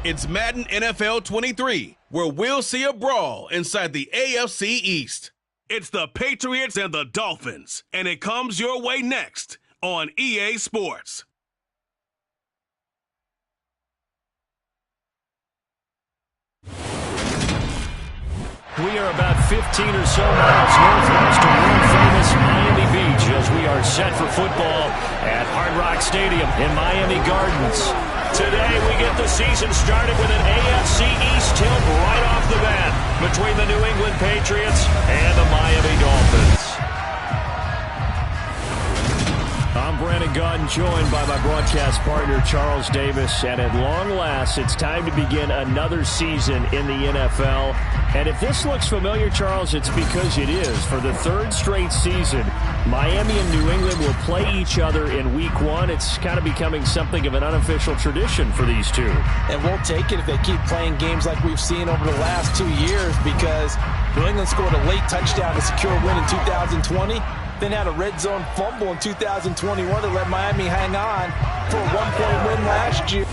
It's Madden NFL 23, where we'll see a brawl inside the AFC East. It's the Patriots and the Dolphins, and it comes your way next on EA Sports. We are about 15 or so miles northwest of world-famous Miami Beach as we are set for football at Hard Rock Stadium in Miami Gardens. Today we get the season started with an AFC East tilt right off the bat between the New England Patriots and the Miami Dolphins. I'm Brandon Gautin, joined by my broadcast partner, Charles Davis. And at long last, it's time to begin another season in the NFL. And if this looks familiar, Charles, it's because it is. For the third straight season, Miami and New England will play each other in Week 1. It's kind of becoming something of an unofficial tradition for these two. And we'll take it if they keep playing games like we've seen over the last 2 years, because New England scored a late touchdown to secure a win in 2020. Then had a red zone fumble in 2021 to let Miami hang on for a one-point win last year.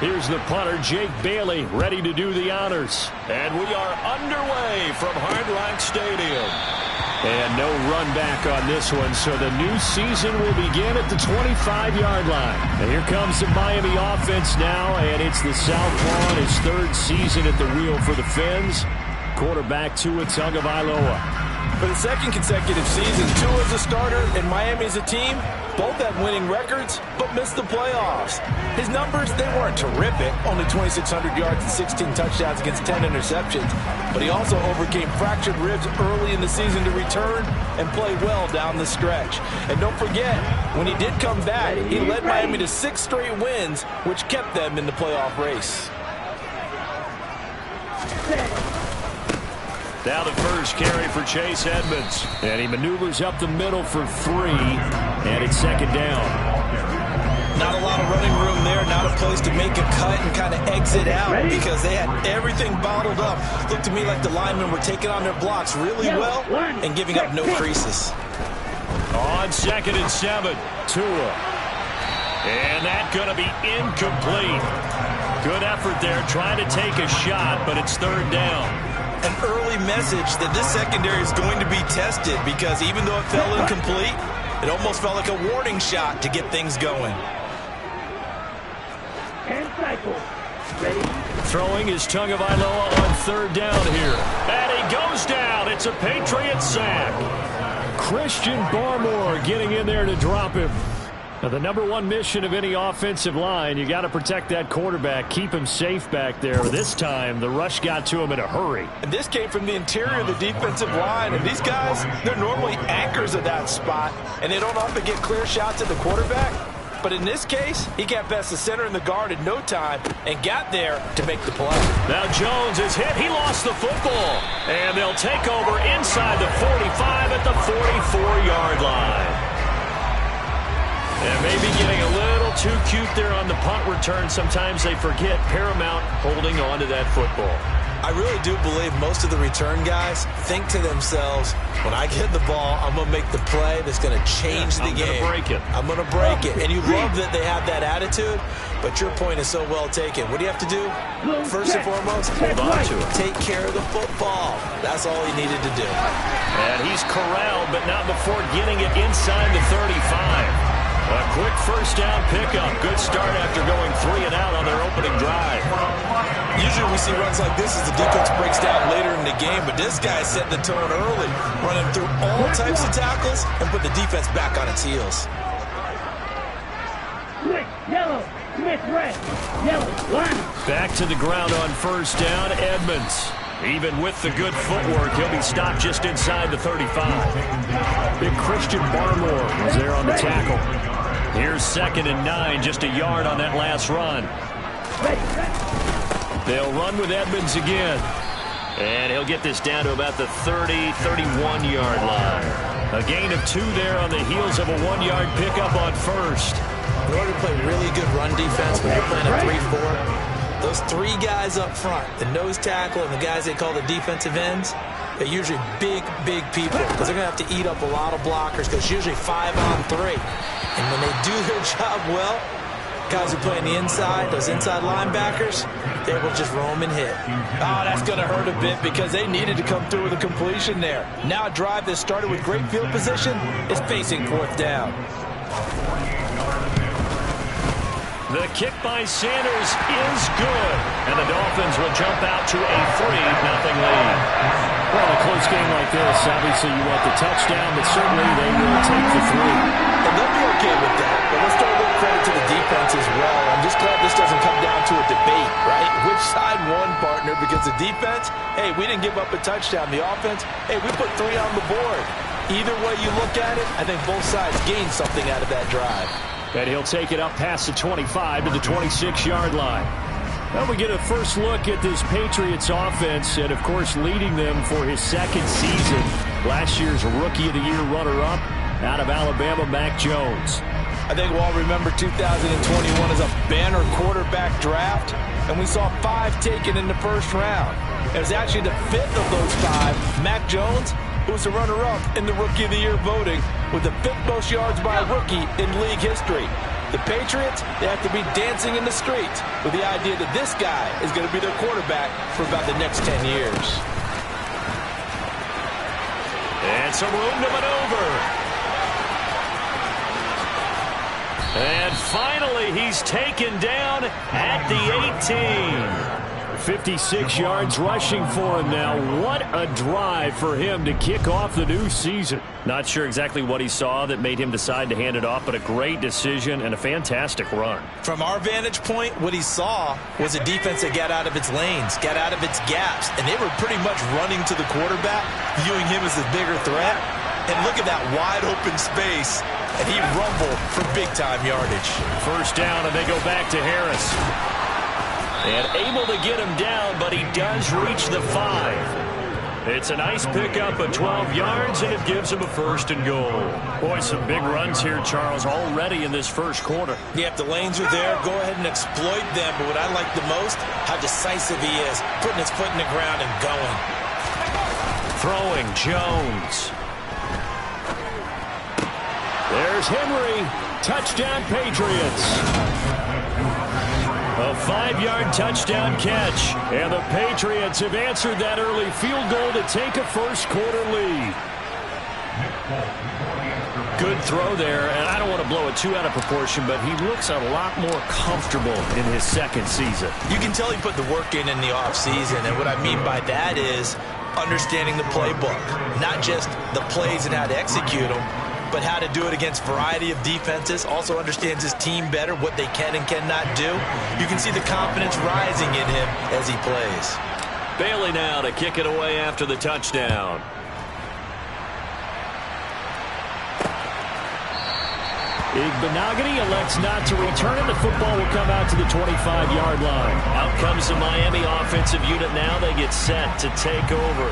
Here's the punter, Jake Bailey, ready to do the honors. And we are underway from Hard Rock Stadium. And no run back on this one, so the new season will begin at the 25-yard line. And here comes the Miami offense now, and it's the Southpaw in his third season at the wheel for the Fins. Quarterback Tua Tagovailoa. For the second consecutive season, Tua is a starter and Miami is a team. Both have winning records, but missed the playoffs. His numbers, they weren't terrific. Only 2,600 yards and 16 touchdowns against 10 interceptions. But he also overcame fractured ribs early in the season to return and play well down the stretch. And don't forget, when he did come back, he led Miami to 6 straight wins, which kept them in the playoff race. Now the first carry for Chase Edmonds. And he maneuvers up the middle for 3. And it's second down. Not a lot of running room there. Not a place to make a cut and kind of exit out because they had everything bottled up. Looked to me like the linemen were taking on their blocks really well and giving up no creases. On 2nd and 7, Tua. And that's going to be incomplete. Good effort there trying to take a shot, but it's third down. An early message that this secondary is going to be tested because even though it fell incomplete, it almost felt like a warning shot to get things going. And cycle. Ready? Throwing is Tagovailoa on third down here. And he goes down. It's a Patriots sack. Christian Barmore getting in there to drop him. Now, the number one mission of any offensive line, you got to protect that quarterback, keep him safe back there. This time, the rush got to him in a hurry. And this came from the interior of the defensive line. And these guys, they're normally anchors of that spot, and they don't often get clear shots at the quarterback. But in this case, he got past the center and the guard in no time and got there to make the play. Now Jones is hit. He lost the football. And they'll take over inside the 45 at the 44-yard line. And maybe getting a little too cute there on the punt return. Sometimes they forget paramount holding on to that football. I really do believe most of the return guys think to themselves, when I get the ball, I'm going to make the play that's going to change the game. I'm going to break it. And you love that they have that attitude, but your point is so well taken. What do you have to do? First and foremost, hold on to it. Take care of the football. That's all he needed to do. And he's corralled, but not before getting it inside the 35. A quick first down pickup. Good start after going 3 and out on their opening drive. Usually we see runs like this as the defense breaks down later in the game, but this guy set the tone early, running through all types of tackles and put the defense back on its heels. Switch, yellow, Smith red, yellow, line. Back to the ground on first down, Edmonds. Even with the good footwork, he'll be stopped just inside the 35. Big Christian Barmore is there on the tackle. Here's 2nd and 9, just a yard on that last run. They'll run with Edmonds again. And he'll get this down to about the 30, 31-yard line. A gain of 2 there on the heels of a 1-yard pickup on first. In order to play really good run defense when you're playing a 3-4, Those three guys up front, the nose tackle and the guys they call the defensive ends, they're usually big, big people because they're going to have to eat up a lot of blockers because it's usually 5-on-3. And when they do their job well, guys who play on the inside, those inside linebackers, they will just roam and hit. Oh, that's going to hurt a bit because they needed to come through with a completion there. Now a drive that started with great field position is facing 4th down. The kick by Sanders is good, and the Dolphins will jump out to a 3-0 lead. Well, in a close game like this, obviously you want the touchdown, but certainly they will take the 3. And they'll be okay with that, but let's throw a little credit to the defense as well. I'm just glad this doesn't come down to a debate, right? Which side won, partner? Because the defense, hey, we didn't give up a touchdown. The offense, hey, we put 3 on the board. Either way you look at it, I think both sides gained something out of that drive. And he'll take it up past the 25 to the 26-yard line. Well, we get a first look at this Patriots offense, and, of course, leading them for his 2nd season. Last year's Rookie of the Year runner-up out of Alabama, Mac Jones. I think we'll all remember 2021 as a banner quarterback draft, and we saw 5 taken in the first round. It was actually the 5th of those 5, Mac Jones, who was the runner-up in the Rookie of the Year voting with the 5th most yards by a rookie in league history. The Patriots, they have to be dancing in the streets with the idea that this guy is going to be their quarterback for about the next 10 years. And some room to maneuver. And finally, he's taken down at the 18. 56 yards rushing for him now. What a drive for him to kick off the new season. Not sure exactly what he saw that made him decide to hand it off, but a great decision and a fantastic run. From our vantage point, what he saw was a defense that got out of its lanes, got out of its gaps, and they were pretty much running to the quarterback, viewing him as the bigger threat. And look at that wide open space, and he rumbled for big-time yardage. First down, and they go back to Harris. And able to get him down, but he does reach the 5. It's a nice pickup of 12 yards, and it gives him a 1st and goal. Boy, some big runs here, Charles, already in this first quarter. Yeah, if the lanes are there, go ahead and exploit them. But what I like the most, how decisive he is, putting his foot in the ground and going. Throwing, Jones. There's Henry. Touchdown, Patriots. A 5-yard touchdown catch. And the Patriots have answered that early field goal to take a first-quarter lead. Good throw there, and I don't want to blow it too out of proportion, but he looks a lot more comfortable in his 2nd season. You can tell he put the work in the offseason, and what I mean by that is understanding the playbook, not just the plays and how to execute them, but how to do it against a variety of defenses. Also understands his team better, what they can and cannot do. You can see the confidence rising in him as he plays. Bailey now to kick it away after the touchdown. Igbenogany elects not to return it. The football will come out to the 25-yard line. Out comes the Miami offensive unit now. They get set to take over.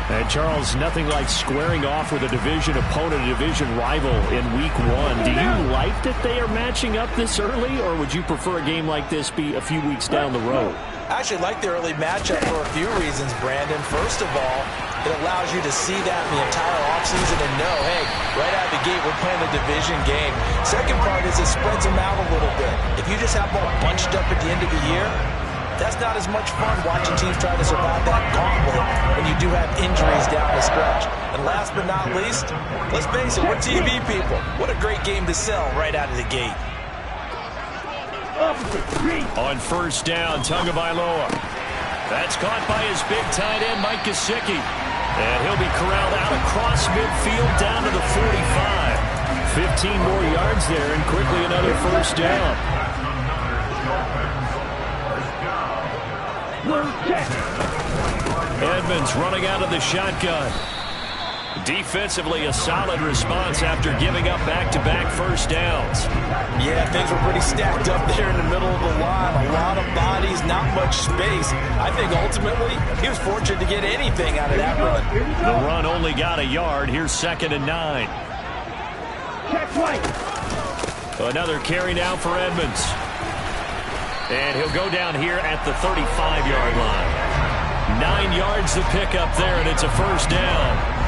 And, Charles, nothing like squaring off with a division opponent, a division rival in Week 1. Do you like that they are matching up this early, or would you prefer a game like this be a few weeks down the road? I actually like the early matchup for a few reasons, Brandon. First of all, it allows you to see that in the entire offseason and know, hey, right out of the gate, we're playing a division game. Second part is it spreads them out a little bit. If you just have them all bunched up at the end of the year, that's not as much fun watching teams try to survive that gauntlet when you do have injuries down the stretch. And last but not least, let's face it, we're TV people. What a great game to sell right out of the gate. On first down, Tagovailoa. That's caught by his big tight end, Mike Gesicki. And he'll be corralled out across midfield down to the 45. 15 more yards there, and quickly another first down. Edmonds running out of the shotgun. Defensively, a solid response after giving up back-to-back first downs. Yeah, things were pretty stacked up there in the middle of the line. A lot of bodies, not much space. I think ultimately he was fortunate to get anything out of that run. The run only got a yard. Here's 2nd and 9. Another carry now for Edmonds. And he'll go down here at the 35-yard line. 9 yards to pick up there, and it's a first down.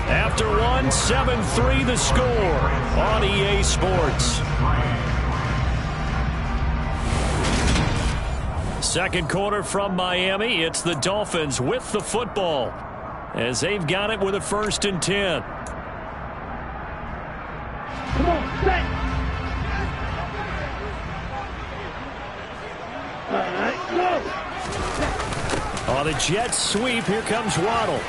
After one, 7-3 the score on EA Sports. Second quarter from Miami. It's the Dolphins with the football as they've got it with a 1st and 10. Come on, set. All right, go. On the jet sweep, here comes Waddle.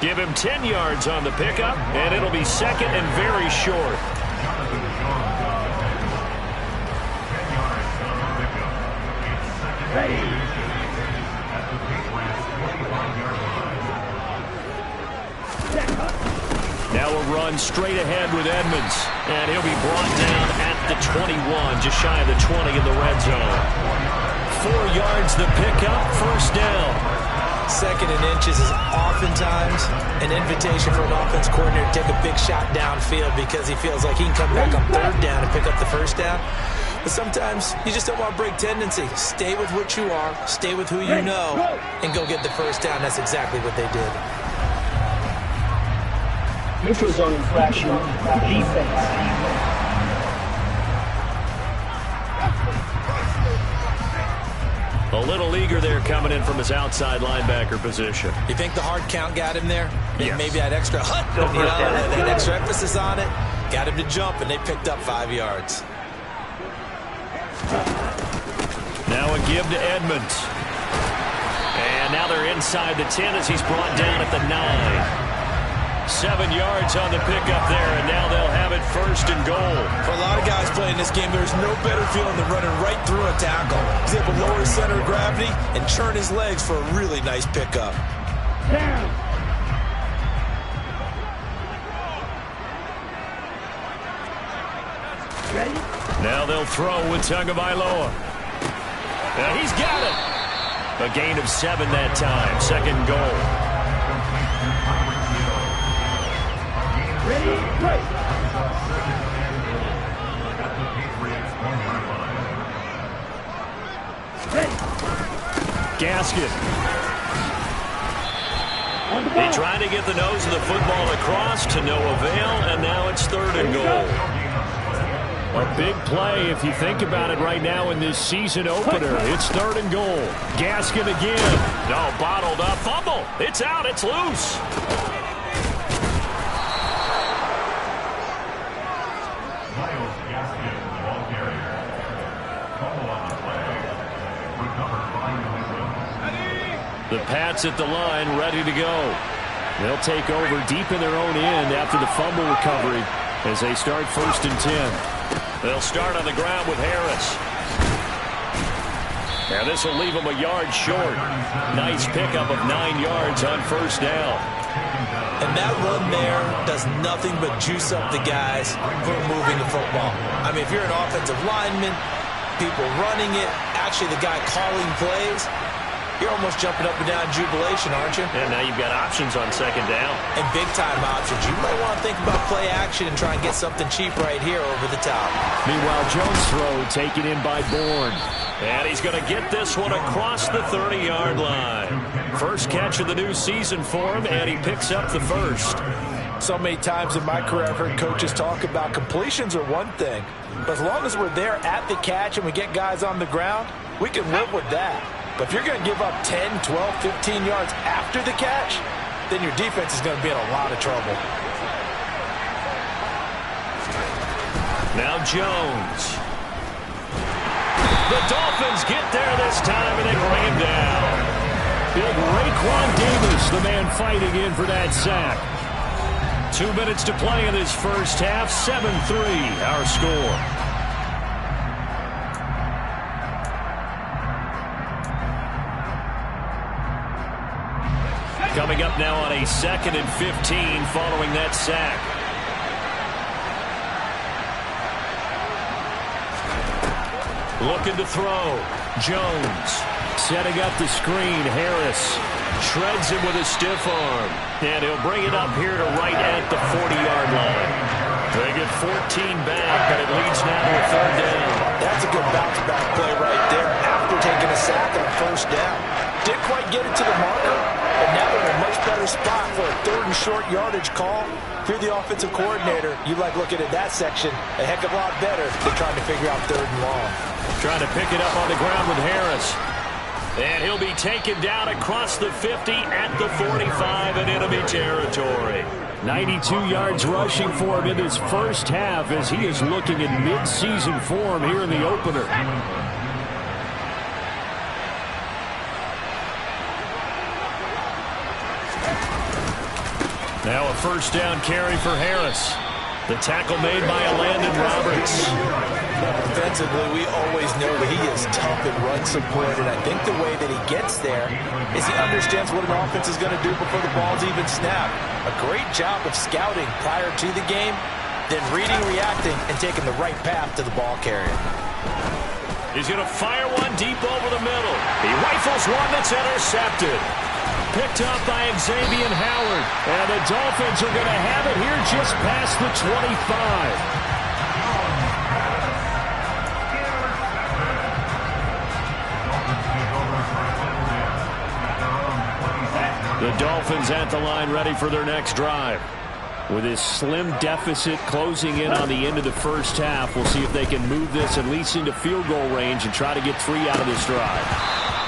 Give him 10 yards on the pickup, and it'll be second and very short. Ready. Now a run straight ahead with Edmonds, and he'll be brought down at the 21, just shy of the 20 in the red zone. 4 yards the pickup, first down. Second and inches is oftentimes an invitation for an offense coordinator to take a big shot downfield because he feels like he can come back on 3rd down and pick up the first down. But sometimes you just don't want to break tendency. Stay with what you are, stay with who you know, and go get the first down. That's exactly what they did. Neutral zone infraction, defense. A little eager there coming in from his outside linebacker position. You think the hard count got him there? Yes. Maybe that extra that extra emphasis on it got him to jump, and they picked up 5 yards. Now a give to Edmonds. And now they're inside the 10 as he's brought down at the 9. 7 yards on the pickup there, and now they'll have it 1st and goal. For a lot of guys playing this game, there's no better feeling than running right through a tackle. He's able to lower his center of gravity and churn his legs for a really nice pickup. Down. Ready? Now they'll throw with Tagovailoa. Now he's got it. A gain of 7 that time, 2nd goal. Ready? Right. Ready. Gasket. On the They ball. trying to get the nose of the football across to no avail, and now it's 3rd and goal. A big play if you think about it right now in this season opener. It's 3rd and goal. Gasket again. No, bottled up. Fumble. It's out. It's loose. The Pats at the line, ready to go. They'll take over deep in their own end after the fumble recovery as they start 1st and 10. They'll start on the ground with Harris. Now this will leave them a yard short. Nice pickup of 9 yards on 1st down. And that run there does nothing but juice up the guys who are moving the football. I mean, if you're an offensive lineman, people running it, actually the guy calling plays, you're almost jumping up and down in jubilation, aren't you? And now you've got options on 2nd down. And big-time options. You might want to think about play action and try and get something cheap right here over the top. Meanwhile, Jones' throw taken in by Bourne. And he's going to get this one across the 30-yard line. First catch of the new season for him, and he picks up the 1st. So many times in my career I've heard coaches talk about completions are one thing. But as long as we're there at the catch and we get guys on the ground, we can live with that. But if you're going to give up 10, 12, 15 yards after the catch, then your defense is going to be in a lot of trouble. Now Jones. The Dolphins get there this time, and they bring him down. Big Raekwon Davis, the man fighting in for that sack. 2 minutes to play in this first half. 7-3, our score. Coming up now on a 2nd and 15 following that sack. Looking to throw. Jones setting up the screen. Harris shreds him with a stiff arm. And he'll bring it up here to right at the 40-yard line. They get 14 back, but it leads now to a third down. That's a good bounce-back play right there after taking a sack on first down. Didn't quite get it to the marker, but now they're in a much better spot for a third and short yardage call. If you're the offensive coordinator, you like looking at that section a heck of a lot better than trying to figure out third and long. Trying to pick it up on the ground with Harris. And he'll be taken down across the 50 at the 45 in enemy territory. 92 yards rushing for him in his first half as he is looking in mid-season form here in the opener. Now a first down carry for Harris. The tackle made by Landon Roberts. Defensively, we always know that he is tough and run support, and I think the way that he gets there is he understands what an offense is going to do before the ball's even snapped. A great job of scouting prior to the game, then reading, reacting, and taking the right path to the ball carrier. He's going to fire one deep over the middle. He rifles one that's intercepted. Picked up by Xavier Howard. And the Dolphins are going to have it here just past the 25. The Dolphins at the line ready for their next drive. With this slim deficit closing in on the end of the first half, we'll see if they can move this at least into field goal range and try to get 3 out of this drive.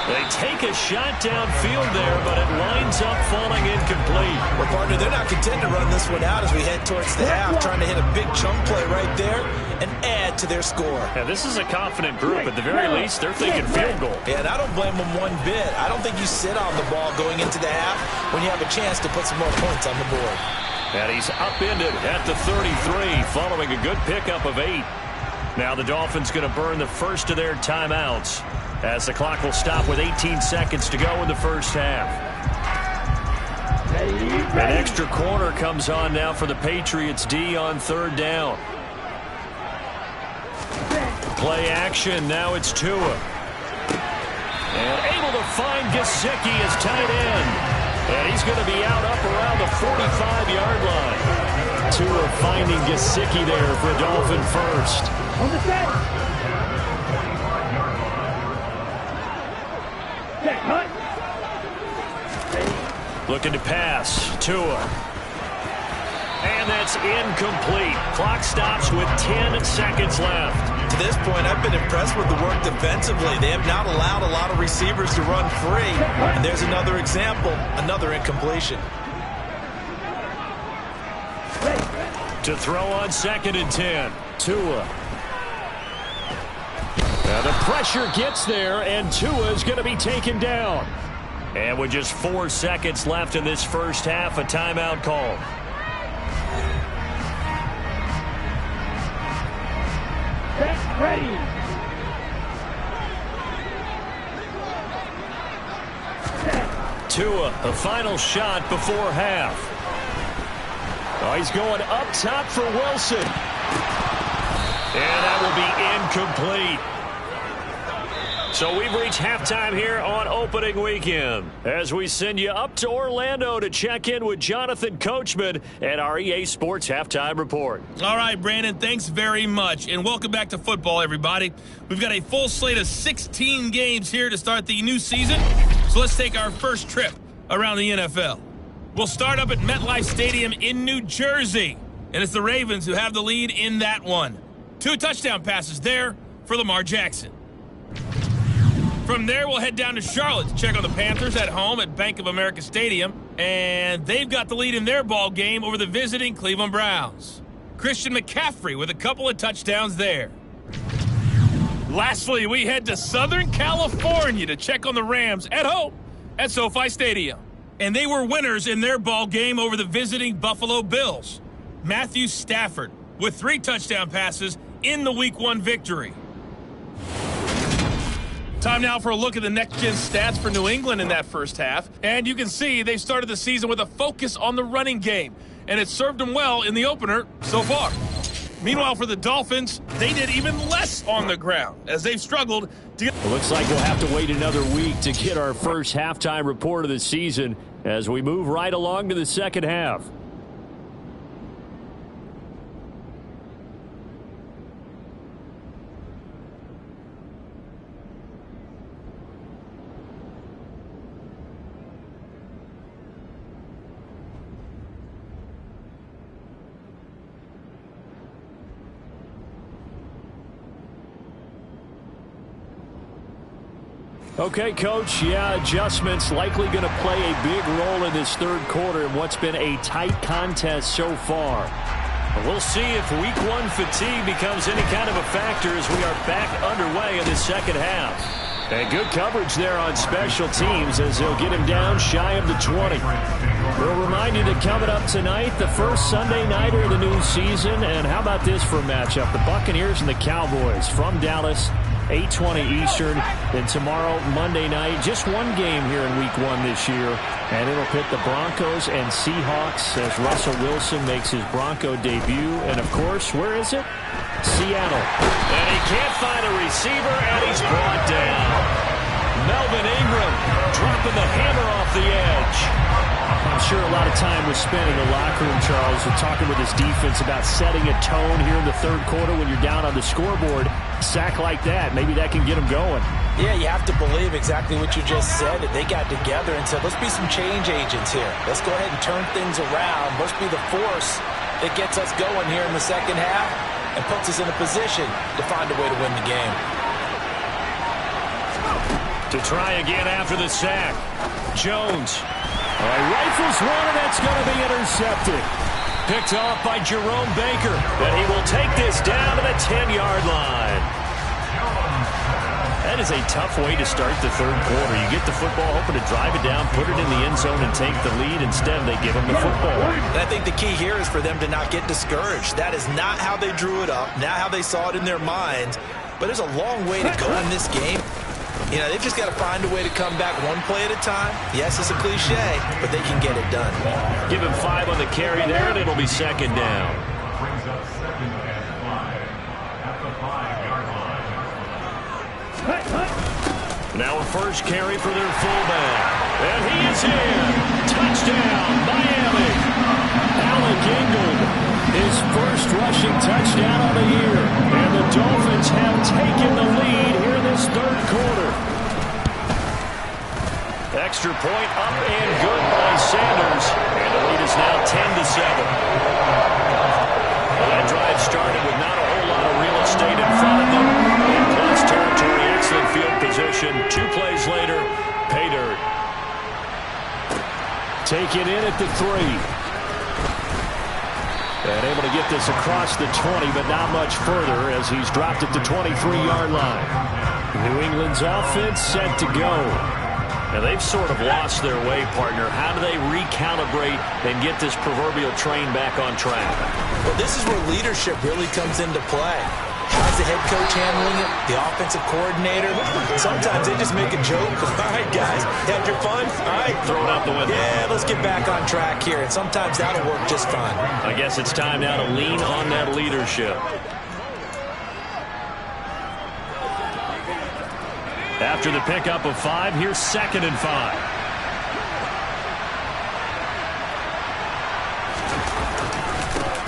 They take a shot downfield there, but it lines up falling incomplete. Well, partner, they're not content to run this one out as we head towards the half, trying to hit a big chunk play right there and add to their score. Yeah, this is a confident group. At the very least, they're thinking field goal. Yeah, and I don't blame them one bit. I don't think you sit on the ball going into the half when you have a chance to put some more points on the board. And he's upended at the 33, following a good pickup of 8. Now the Dolphins going to burn the first of their timeouts as the clock will stop with 18 seconds to go in the first half. An extra corner comes on now for the Patriots D on third down. Play action. Now it's Tua. And able to find Gesicki as tight end. And he's going to be out up around the 45-yard line. Tua finding Gesicki there for a Dolphin first. On the set. Set, hut. Looking to pass. Tua. And that's incomplete. Clock stops with 10 seconds left. To this point, I've been impressed with the work defensively. They have not allowed a lot of receivers to run free. And there's another example, another incompletion. To throw on 2nd and 10. Tua. Now the pressure gets there, and Tua is going to be taken down. And with just 4 seconds left in this first half, a timeout call. Ready. Tua, the final shot before half. Oh, he's going up top for Wilson. And that will be incomplete. So we've reached halftime here on opening weekend as we send you up to Orlando to check in with Jonathan Coachman and our EA Sports Halftime Report. All right, Brandon, thanks very much. And welcome back to football, everybody. We've got a full slate of 16 games here to start the new season. So let's take our first trip around the NFL. We'll start up at MetLife Stadium in New Jersey. And it's the Ravens who have the lead in that one. 2 touchdown passes there for Lamar Jackson. From there, we'll head down to Charlotte to check on the Panthers at home at Bank of America Stadium. And they've got the lead in their ball game over the visiting Cleveland Browns. Christian McCaffrey with a couple of touchdowns there. Lastly, we head to Southern California to check on the Rams at home at SoFi Stadium. And they were winners in their ball game over the visiting Buffalo Bills. Matthew Stafford with 3 touchdown passes in the Week 1 victory. Time now for a look at the next-gen stats for New England in that first half. And you can see they started the season with a focus on the running game. And it served them well in the opener so far. Meanwhile, for the Dolphins, they did even less on the ground as they've struggled to get... It looks like we'll have to wait another week to get our first halftime report of the season as we move right along to the second half. Okay, Coach, adjustments likely going to play a big role in this third quarter in what's been a tight contest so far. We'll see if week one fatigue becomes any kind of a factor as we are back underway in the second half. And good coverage there on special teams as they'll get him down shy of the 20. We'll remind you that coming up tonight, the first Sunday nighter of the new season. And how about this for a matchup? The Buccaneers and the Cowboys from Dallas. 8:20 Eastern. Then tomorrow, Monday night, just one game here in week one this year. And it'll pit the Broncos and Seahawks as Russell Wilson makes his Bronco debut. And, of course, where is it? Seattle. And he can't find a receiver, and he's brought down. Melvin Ingram dropping the hammer off the edge. I'm sure a lot of time was spent in the locker room, Charles, with talking with his defense about setting a tone here in the third quarter when you're down on the scoreboard. Sack like that, maybe that can get him going. Yeah, you have to believe exactly what you just said. That they got together and said, let's be some change agents here. Let's go ahead and turn things around. Let's be the force that gets us going here in the second half and puts us in a position to find a way to win the game. To try again after the sack. Jones. He rifles one, and that's going to be intercepted. Picked off by Jerome Baker. And he will take this down to the 10-yard line. That is a tough way to start the third quarter. You get the football, hoping to drive it down, put it in the end zone, and take the lead. Instead, they give him the football. And I think the key here is for them to not get discouraged. That is not how they drew it up, not how they saw it in their minds. But there's a long way to go in this game. You know, they've just got to find a way to come back one play at a time. Yes, it's a cliche, but they can get it done. Give him 5 on the carry there, and it'll be second down. Brings up second and 5 at the 5-yard line. Now a first carry for their fullback. And he is in. Touchdown, Miami. Alec Ingold, his first rushing touchdown of the year. And the Dolphins have taken the lead here in this third quarter. Extra point up and good by Sanders. And the lead is now 10-7. Well, that drive started with not a whole lot of real estate in front of them. In plus territory, excellent field position. 2 plays later, pay dirt. Taken in at the 3. And able to get this across the 20, but not much further as he's dropped at the 23-yard line. New England's offense set to go. Now, they've sort of lost their way, partner. How do they recalibrate and get this proverbial train back on track? Well, this is where leadership really comes into play. How's the head coach handling it? The offensive coordinator? Sometimes they just make a joke. All right, guys, had your fun? All right. Throw it out the window. Yeah, let's get back on track here. And sometimes that'll work just fine. I guess it's time now to lean on that leadership. After the pickup of 5, here's second and 5.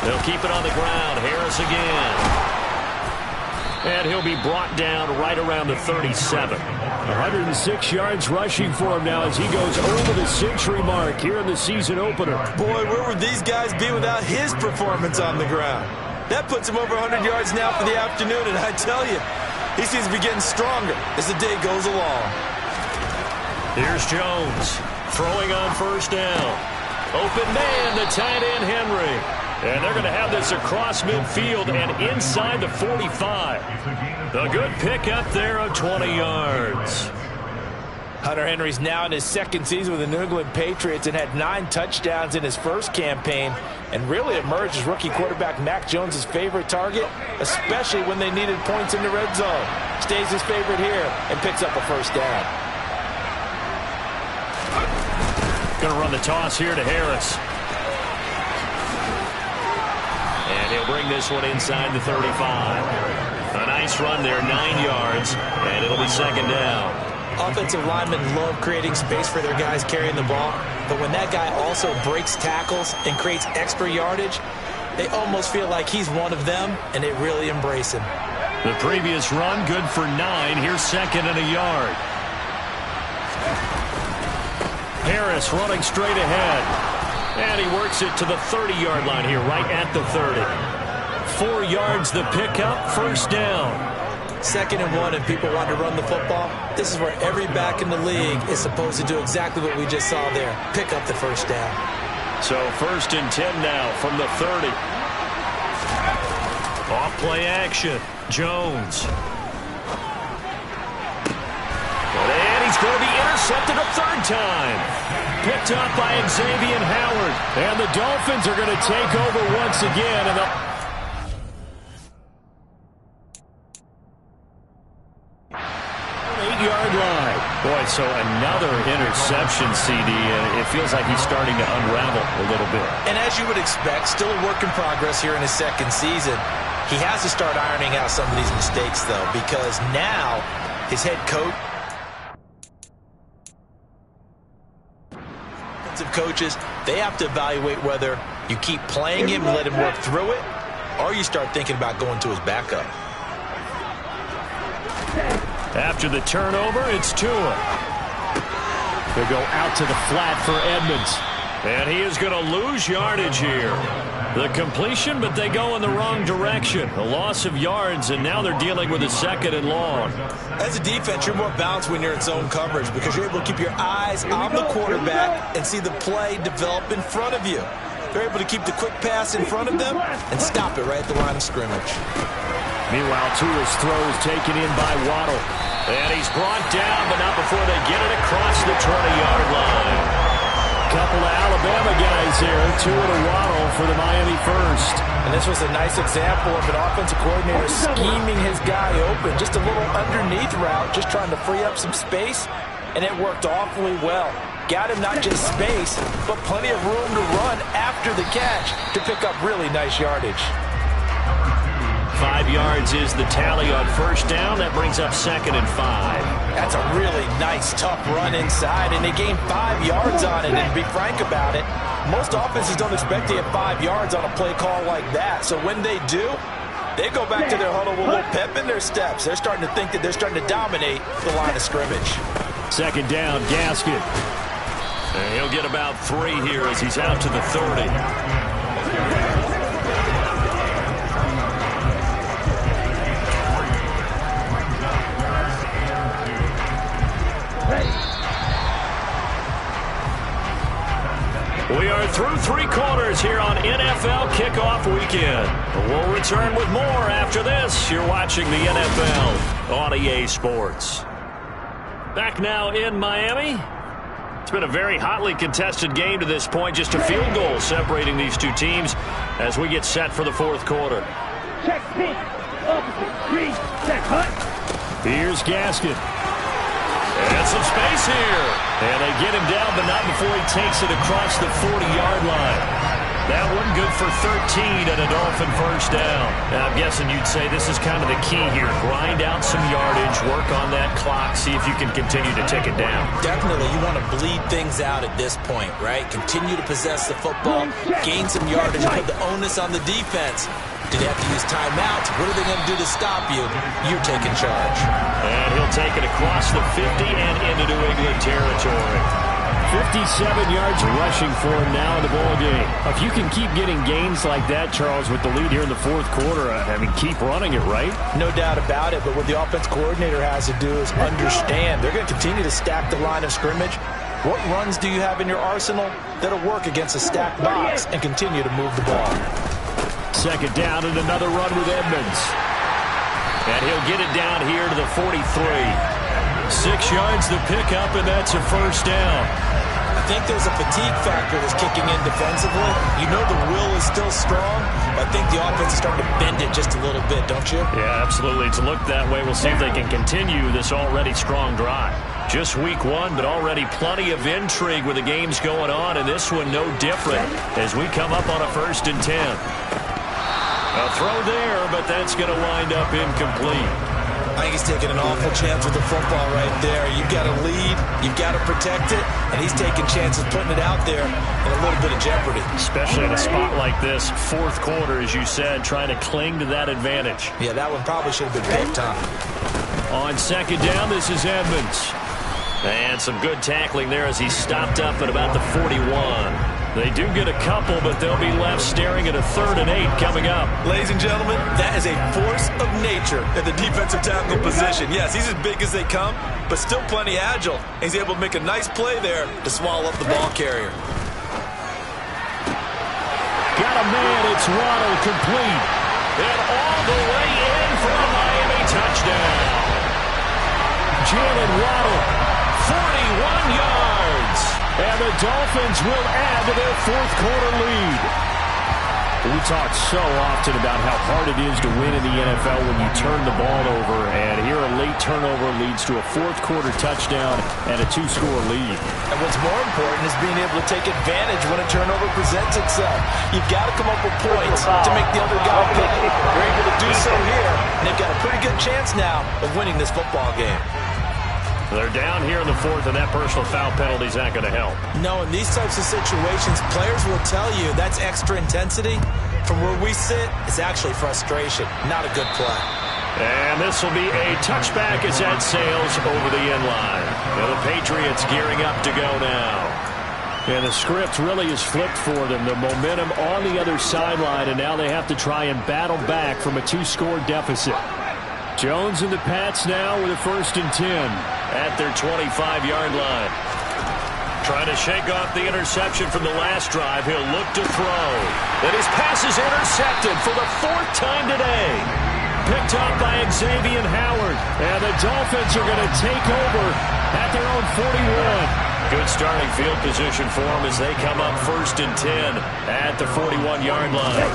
They'll keep it on the ground. Harris again. And he'll be brought down right around the 37. 106 yards rushing for him now as he goes over the century mark here in the season opener. Boy, where would these guys be without his performance on the ground? That puts him over 100 yards now for the afternoon, and I tell you, he seems to be getting stronger as the day goes along. Here's Jones throwing on first down. Open man, the tight end Henry. And they're going to have this across midfield and inside the 45. A good pickup there of 20 yards. Hunter Henry's now in his second season with the New England Patriots and had 9 touchdowns in his first campaign and really emerged as rookie quarterback Mac Jones' favorite target, especially when they needed points in the red zone. Stays his favorite here and picks up a first down. Going to run the toss here to Harris. And He'll bring this one inside the 35. A nice run there, 9 yards, and it'll be second down. Offensive linemen love creating space for their guys carrying the ball, but when that guy also breaks tackles and creates extra yardage, they almost feel like he's one of them, and they really embrace him. The previous run, good for 9. Here's second and a yard. Harris running straight ahead. And he works it to the 30-yard line here, right at the 30. 4 yards the pickup, first down. 2nd and 1, and people want to run the football. This is where every back in the league is supposed to do exactly what we just saw there. Pick up the first down. So 1st and 10 now from the 30. Off play action. Jones. And he's going to be intercepted a 3rd time. Picked up by Xavier Howard. And the Dolphins are going to take over once again. And 8-yard line. Boy, so another interception, CD, and it feels like he's starting to unravel a little bit. And as you would expect, still a work in progress here in his 2nd season. He has to start ironing out some of these mistakes, though, because now his head coach, coaches, they have to evaluate whether you keep playing him and let him work through it, or you start thinking about going to his backup. After the turnover, it's Tua. They go out to the flat for Edmonds. And he is going to lose yardage here. The completion, but they go in the wrong direction. A loss of yards, and now they're dealing with a 2nd and long. As a defense, you're more balanced when you're in zone coverage because you're able to keep your eyes on the quarterback and see the play develop in front of you. They're able to keep the quick pass in front of them and stop it right at the line of scrimmage. Meanwhile, Tua's throw is taken in by Waddle. And he's brought down, but not before they get it across the 20-yard line. Couple of Alabama guys there, Tua to Waddle for the Miami first. And this was a nice example of an offensive coordinator scheming his guy open. Just a little underneath route, just trying to free up some space, and it worked awfully well. Got him not just space, but plenty of room to run after the catch to pick up really nice yardage. 5 yards is the tally on first down. That brings up 2nd and 5. That's a really nice, tough run inside, and they gained 5 yards on it. And to be frank about it, most offenses don't expect to get 5 yards on a play call like that. So when they do, they go back to their huddle with a little pep in their steps. They're starting to think that they're starting to dominate the line of scrimmage. 2nd down, Gaskin. And he'll get about 3 here as he's out to the 30. We are through 3 quarters here on NFL Kickoff Weekend. We'll return with more after this. You're watching the NFL on EA Sports. Back now in Miami. It's been a very hotly contested game to this point. Just a field goal separating these two teams as we get set for the 4th quarter. Check pink. Opposite. Green. Check hut. Here's Gaskin. And some space here. And they get him down, but not before he takes it across the 40-yard line. That one good for 13 and a Dolphin first down. Now, I'm guessing you'd say this is kind of the key here. Grind out some yardage, work on that clock, see if you can continue to tick it down. Definitely. You want to bleed things out at this point, right? Continue to possess the football, gain some yardage, put the onus on the defense. Do they have to use timeouts? What are they going to do to stop you? You're taking charge. And he'll take it across the 50 and into New England territory. 57 yards rushing for him now in the ball game. If you can keep getting gains like that, Charles, with the lead here in the 4th quarter, I mean, keep running it, right? No doubt about it, but what the offense coordinator has to do is understand they're going to continue to stack the line of scrimmage. What runs do you have in your arsenal that'll work against a stacked box and continue to move the ball? 2nd down and another run with Edmonds. And he'll get it down here to the 43. 6 yards the pickup, and that's a first down. I think there's a fatigue factor that's kicking in defensively. You know the will is still strong, but I think the offense is starting to bend it just a little bit, don't you? Yeah, absolutely. It's looked that way. We'll see if they can continue this already strong drive. Just week 1, but already plenty of intrigue with the games going on, and this one no different as we come up on a 1st and 10. A throw there, but that's going to wind up incomplete. I think he's taking an awful chance with the football right there. You've got to lead, you've got to protect it, and he's taking chances putting it out there in a little bit of jeopardy. Especially in a spot like this, fourth quarter, as you said, trying to cling to that advantage. Yeah, that one probably should have been picked up. On second down, this is Edmonds. And some good tackling there as he stopped up at about the 41. They do get a couple, but they'll be left staring at a 3rd and 8 coming up. Ladies and gentlemen, that is a force of nature at the defensive tackle position. Yes, he's as big as they come, but still plenty agile. He's able to make a nice play there to swallow up the ball carrier. Got a man, it's Waddle, complete. And all the way in for a Miami touchdown. Jalen Waddle, 41 yards. And the Dolphins will add to their fourth quarter lead. We talk so often about how hard it is to win in the NFL when you turn the ball over. And here a late turnover leads to a fourth quarter touchdown and a 2-score lead. And what's more important is being able to take advantage when a turnover presents itself. You've got to come up with points to make the other guy pay. They're able to do so here, and they've got a pretty good chance now of winning this football game. They're down here in the fourth, and that personal foul penalty is not going to help. No, in these types of situations, players will tell you that's extra intensity. From where we sit, it's actually frustration, not a good play. And this will be a touchback as that sails over the end line. Now the Patriots gearing up to go now. And the script really is flipped for them. The momentum on the other sideline, and now they have to try and battle back from a 2-score deficit. Jones and the Pats now with a 1st and 10 at their 25-yard line. Trying to shake off the interception from the last drive. He'll look to throw. And his pass is intercepted for the 4th time today. Picked up by Xavier Howard. And the Dolphins are going to take over at their own 41. Good starting field position for them as they come up 1st and 10 at the 41-yard line.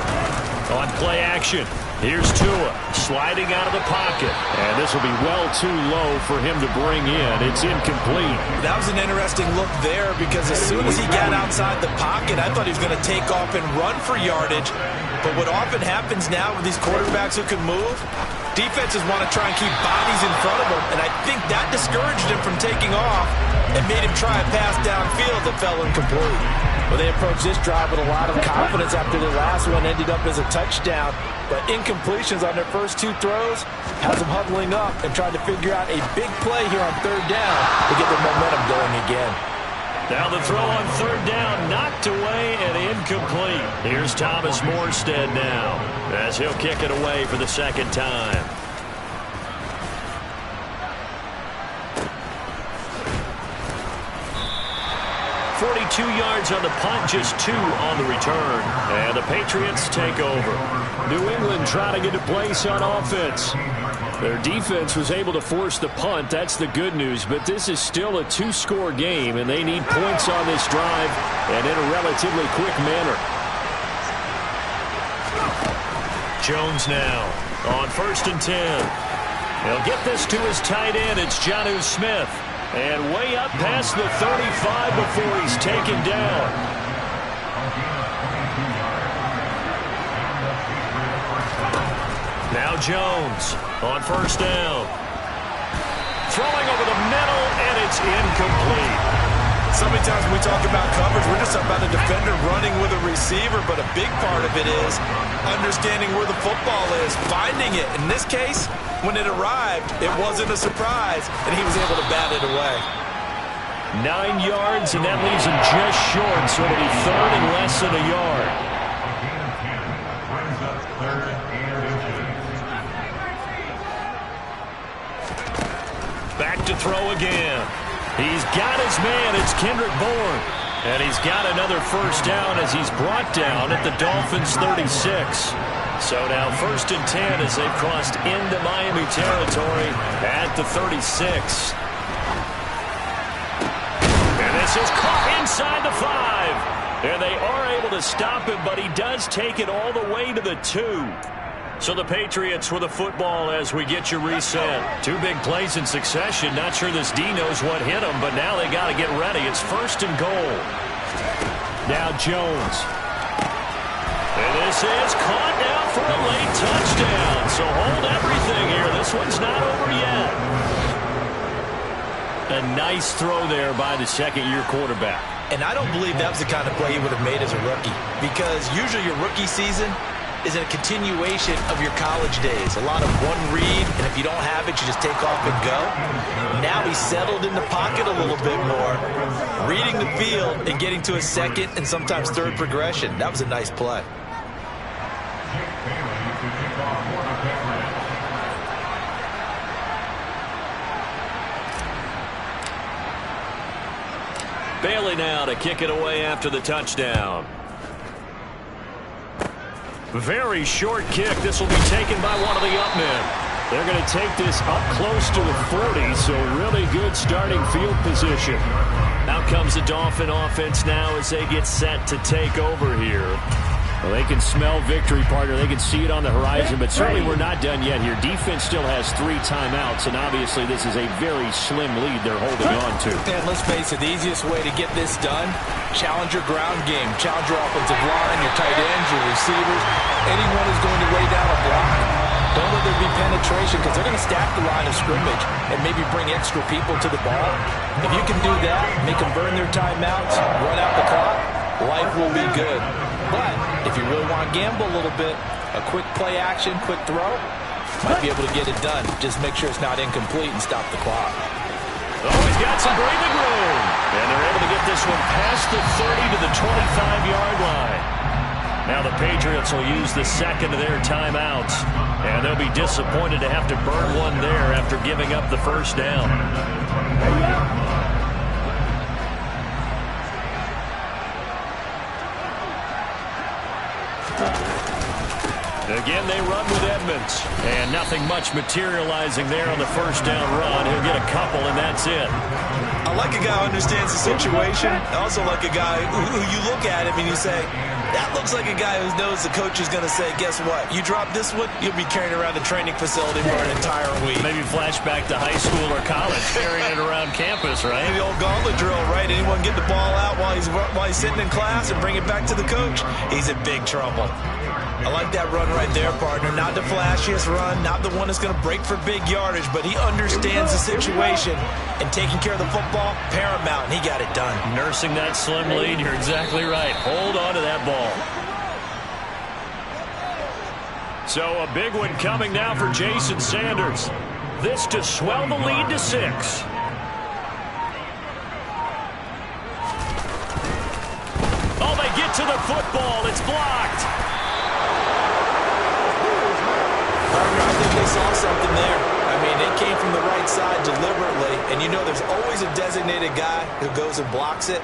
On play action, here's Tua sliding out of the pocket. And this will be well too low for him to bring in. It's incomplete. That was an interesting look there because as soon as he got outside the pocket, I thought he was going to take off and run for yardage. But what often happens now with these quarterbacks who can move, defenses want to try and keep bodies in front of them. And I think that discouraged him from taking off and made him try a pass downfield that fell incomplete. Well, they approached this drive with a lot of confidence after the last one ended up as a touchdown. But incompletions on their first 2 throws has them huddling up and trying to figure out a big play here on 3rd down to get their momentum going again. Now the throw on 3rd down, knocked away and incomplete. Here's Thomas Morstead now as he'll kick it away for the 2nd time. 42 yards on the punt, just 2 on the return. And the Patriots take over. New England trying to get a place on offense. Their defense was able to force the punt. That's the good news. But this is still a 2-score game, and they need points on this drive and in a relatively quick manner. Jones now on 1st and 10. He'll get this to his tight end. It's Jonnu Smith. And way up past the 35 before he's taken down. Now Jones on 1st down. Throwing over the middle, and it's incomplete. So many times when we talk about coverage, we're just talking about a defender running with a receiver, but a big part of it is understanding where the football is, finding it. In this case, when it arrived, it wasn't a surprise, and he was able to bat it away. 9 yards, and that leaves him just short, so it'll be 3rd and less than a yard. Brings up 3rd and inches. Back to throw again. He's got his man. It's Kendrick Bourne. And he's got another 1st down as he's brought down at the Dolphins' 36. So now 1st and 10 as they've crossed into Miami territory at the 36. And this is caught inside the 5. And they are able to stop him, but he does take it all the way to the 2. So the Patriots with the football as we get you reset. 2 big plays in succession. Not sure this D knows what hit him, but now they got to get ready. It's 1st and goal. Now Jones. And this is caught down for a late touchdown. So hold everything here. This one's not over yet. A nice throw there by the second-year quarterback. And I don't believe that was the kind of play he would have made as a rookie, because usually your rookie season is a continuation of your college days. A lot of one read, and if you don't have it, you just take off and go. Now he's settled in the pocket a little bit more, reading the field and getting to a second and sometimes third progression. That was a nice play. Bailey now to kick it away after the touchdown. Very short kick. This will be taken by one of the up men. They're going to take this up close to the 40, so really good starting field position. Out comes the Dolphin offense now as they get set to take over here. Well, they can smell victory, partner. They can see it on the horizon, but certainly we're not done yet here. Defense still has 3 timeouts, and obviously this is a very slim lead they're holding on to. And let's face it, the easiest way to get this done, challenge your ground game. Challenge your offensive line, your tight ends, your receivers. Anyone who's going to weigh down a block. Don't let there be penetration, because they're going to stack the line of scrimmage and maybe bring extra people to the ball. If you can do that, make them burn their timeouts, run out the clock, life will be good. But if you really want to gamble a little bit, a quick play action, quick throw, might be able to get it done. Just make sure it's not incomplete and stop the clock. Oh, he's got some breathing room. And they're able to get this one past the 30 to the 25-yard line. Now the Patriots will use the second of their timeouts. And they'll be disappointed to have to burn one there after giving up the first down. Again, they run with Edmonds. And nothing much materializing there on the first down run. He'll get a couple, and that's it. I like a guy who understands the situation. I also like a guy who you look at him and you say, that looks like a guy who knows the coach is going to say, guess what? You drop this one, you'll be carrying around the training facility for an entire week. Maybe flashback to high school or college, carrying it around campus, right? The old gauntlet drill, right? Anyone get the ball out while he's sitting in class and bring it back to the coach? He's in big trouble. I like that run right there, partner. Not the flashiest run, not the one that's going to break for big yardage, but he understands the situation, and taking care of the football, paramount, and he got it done. Nursing that slim lead, you're exactly right. Hold on to that ball. So a big one coming now for Jason Sanders. This to swell the lead to 6. Oh, they get to the football. It's blocked. I think they saw something there. I mean, they came from the right side deliberately, and you know there's always a designated guy who goes and blocks it,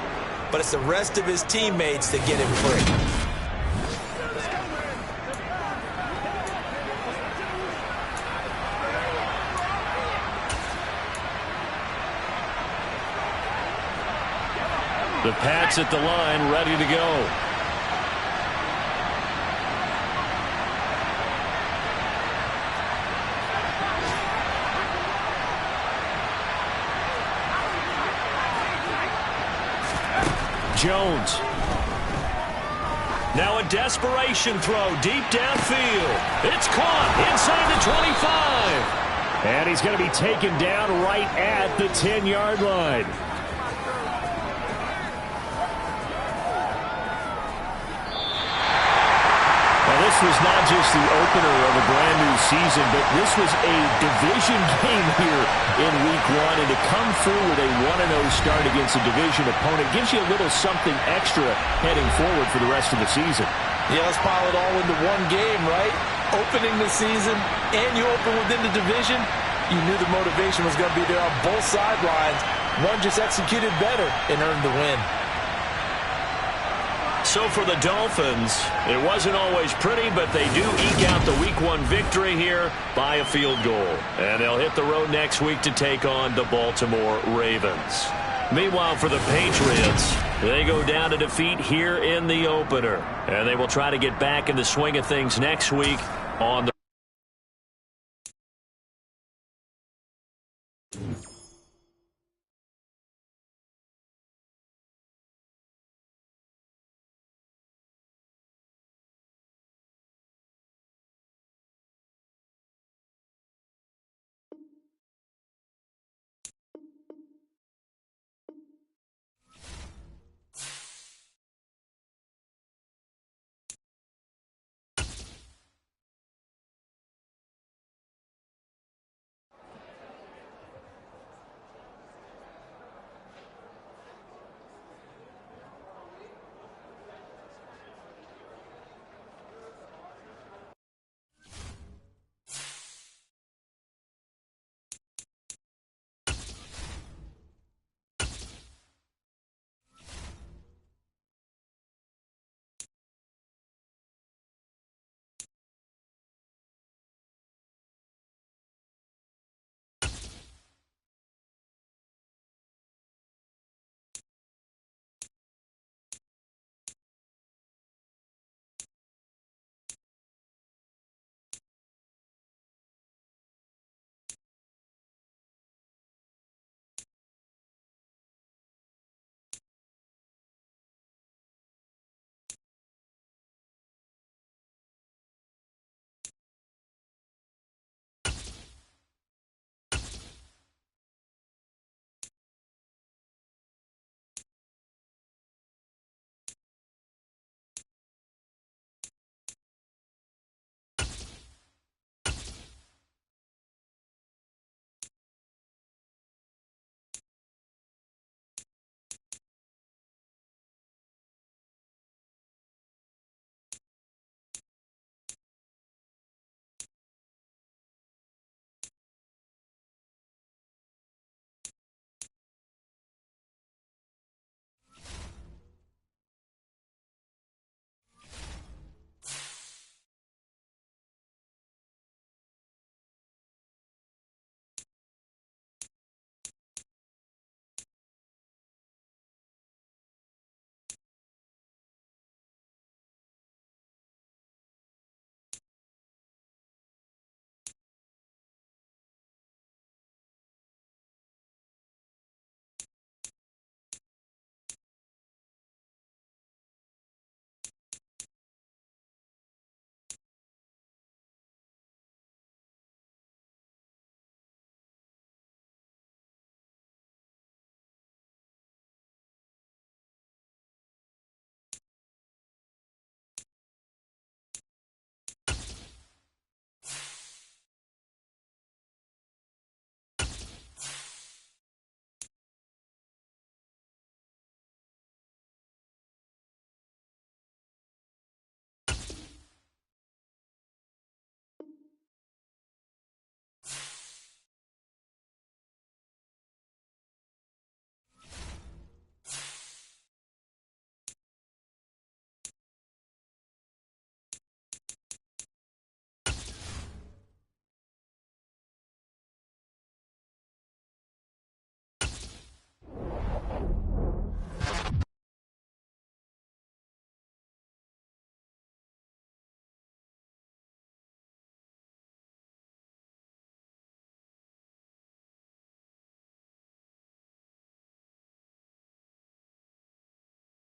but it's the rest of his teammates that get him free. The Pats at the line, ready to go. Jones. Now a desperation throw deep downfield. It's caught inside the 25. And he's going to be taken down right at the 10-yard line. This was not just the opener of a brand new season, but this was a division game here in week 1. And to come through with a 1-0 start against a division opponent gives you a little something extra heading forward for the rest of the season. Yeah, let's pile it all into one game, right? Opening the season, and you open within the division. You knew the motivation was going to be there on both sidelines. One just executed better and earned the win. So for the Dolphins, it wasn't always pretty, but they do eke out the Week 1 victory here by a field goal. And they'll hit the road next week to take on the Baltimore Ravens. Meanwhile, for the Patriots, they go down to defeat here in the opener. And they will try to get back in the swing of things next week on the